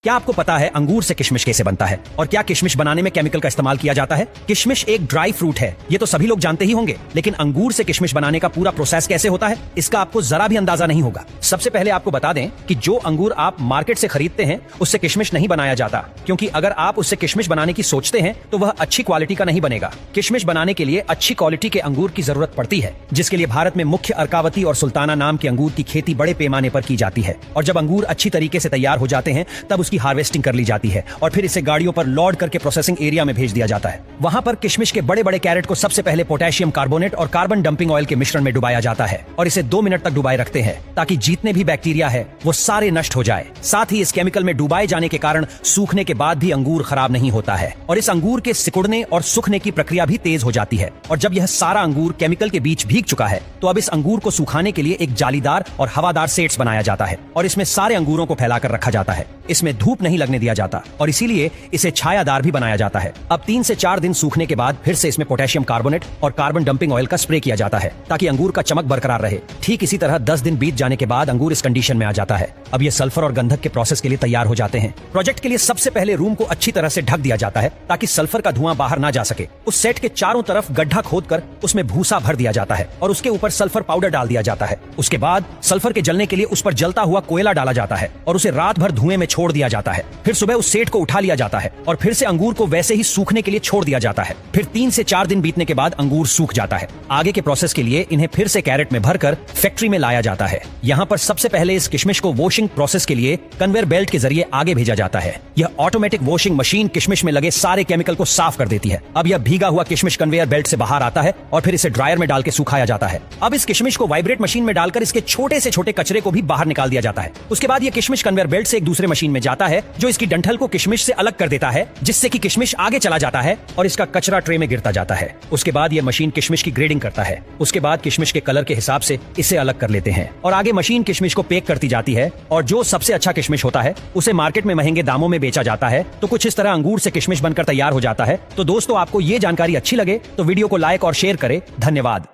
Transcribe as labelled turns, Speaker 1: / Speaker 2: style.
Speaker 1: क्या आपको पता है अंगूर से किशमिश कैसे बनता है और क्या किशमिश बनाने में केमिकल का इस्तेमाल किया जाता है? किशमिश एक ड्राई फ्रूट है, ये तो सभी लोग जानते ही होंगे, लेकिन अंगूर से किशमिश बनाने का पूरा प्रोसेस कैसे होता है इसका आपको जरा भी अंदाजा नहीं होगा। सबसे पहले आपको बता दें कि जो अंगूर आप मार्केट से खरीदते हैं उससे किशमिश नहीं बनाया जाता, क्योंकि अगर आप उससे किशमिश बनाने की सोचते हैं तो वह अच्छी क्वालिटी का नहीं बनेगा। किशमिश बनाने के लिए अच्छी क्वालिटी के अंगूर की जरूरत पड़ती है, जिसके लिए भारत में मुख्य अर्कावती और सुल्ताना नाम के अंगूर की खेती बड़े पैमाने पर की जाती है। और जब अंगूर अच्छी तरीके से तैयार हो जाते हैं तब उसकी हार्वेस्टिंग कर ली जाती है और फिर इसे गाड़ियों पर लोड करके प्रोसेसिंग एरिया में भेज दिया जाता है। वहां पर किशमिश के बड़े बड़े कैरेट को सबसे पहले पोटेशियम कार्बोनेट और कार्बन डंपिंग ऑयल के मिश्रण में डुबाया जाता है और इसे 2 मिनट तक डुबाए रखते हैं ताकि जितने भी बैक्टीरिया है वो सारे नष्ट हो जाए। साथ ही इस केमिकल में डुबाए जाने के कारण सूखने के बाद भी अंगूर खराब नहीं होता है और इस अंगूर के सिकुड़ने और सूखने की प्रक्रिया भी तेज हो जाती है। और जब यह सारा अंगूर केमिकल के बीच भीग चुका है तो अब इस अंगूर को सुखाने के लिए एक जालीदार और हवादार सेट्स बनाया जाता है और इसमें सारे अंगूरों को फैलाकर रखा जाता है। इसमें धूप नहीं लगने दिया जाता और इसीलिए इसे छायादार भी बनाया जाता है। अब 3 से 4 दिन सूखने के बाद फिर से इसमें पोटेशियम कार्बोनेट और कार्बन डंपिंग ऑयल का स्प्रे किया जाता है ताकि अंगूर का चमक बरकरार रहे। ठीक इसी तरह 10 दिन बीत जाने के बाद अंगूर इस कंडीशन में आ जाता है। अब ये सल्फर और गंधक के प्रोसेस के लिए तैयार हो जाते हैं। प्रोजेक्ट के लिए सबसे पहले रूम को अच्छी तरह से ढक दिया जाता है ताकि सल्फर का धुआं बाहर ना जा सके। उस सेट के चारों तरफ गड्ढा खोदकर उसमें भूसा भर दिया जाता है और उसके ऊपर सल्फर पाउडर डाल दिया जाता है। उसके बाद सल्फर के जलने के लिए उस पर जलता हुआ कोयला डाला जाता है और उसे रात भर धुएं में छोड़ दिया जाता है। फिर सुबह उस सेट को उठा लिया जाता है और फिर से अंगूर को वैसे ही सूखने के लिए छोड़ दिया जाता है। फिर 3 से 4 दिन बीतने के बाद अंगूर सूख जाता है। आगे के प्रोसेस के लिए इन्हें फिर से कैरेट में भरकर फैक्ट्री में लाया जाता है। यहाँ पर सबसे पहले इस किशमिश को वॉशिंग प्रोसेस के लिए कन्वेयर बेल्ट के जरिए आगे भेजा जाता है। यह ऑटोमेटिक वॉशिंग मशीन किशमिश में लगे सारे केमिकल को साफ कर देती है। अब यह भीगा हुआ किशमिश कन्वेयर बेल्ट से बाहर आता है और फिर इसे ड्रायर में डाल के सुखाया जाता है। अब इस किशमिश को वाइब्रेट मशीन में डालकर इसके छोटे से छोटे कचरे को भी बाहर निकाल दिया जाता है। उसके बाद यह किशमिश कन्वेयर बेल्ट से एक दूसरे मशीन में जाता है जो इसकी डंठल को किशमिश से अलग कर देता है, जिससे कि किशमिश आगे चला जाता है और इसका कचरा ट्रे में गिरता जाता है। उसके बाद यह मशीन किशमिश की ग्रेडिंग करता है। उसके बाद किशमिश के कलर के हिसाब से इसे अलग कर लेते हैं और आगे मशीन किशमिश को पैक करती जाती है और जो सबसे अच्छा किशमिश होता है उसे मार्केट में महंगे दामों में बेचा जाता है। तो कुछ इस तरह अंगूर से किशमिश बनकर तैयार हो जाता है। तो दोस्तों, आपको ये जानकारी अच्छी लगे तो वीडियो को लाइक और शेयर करें। धन्यवाद।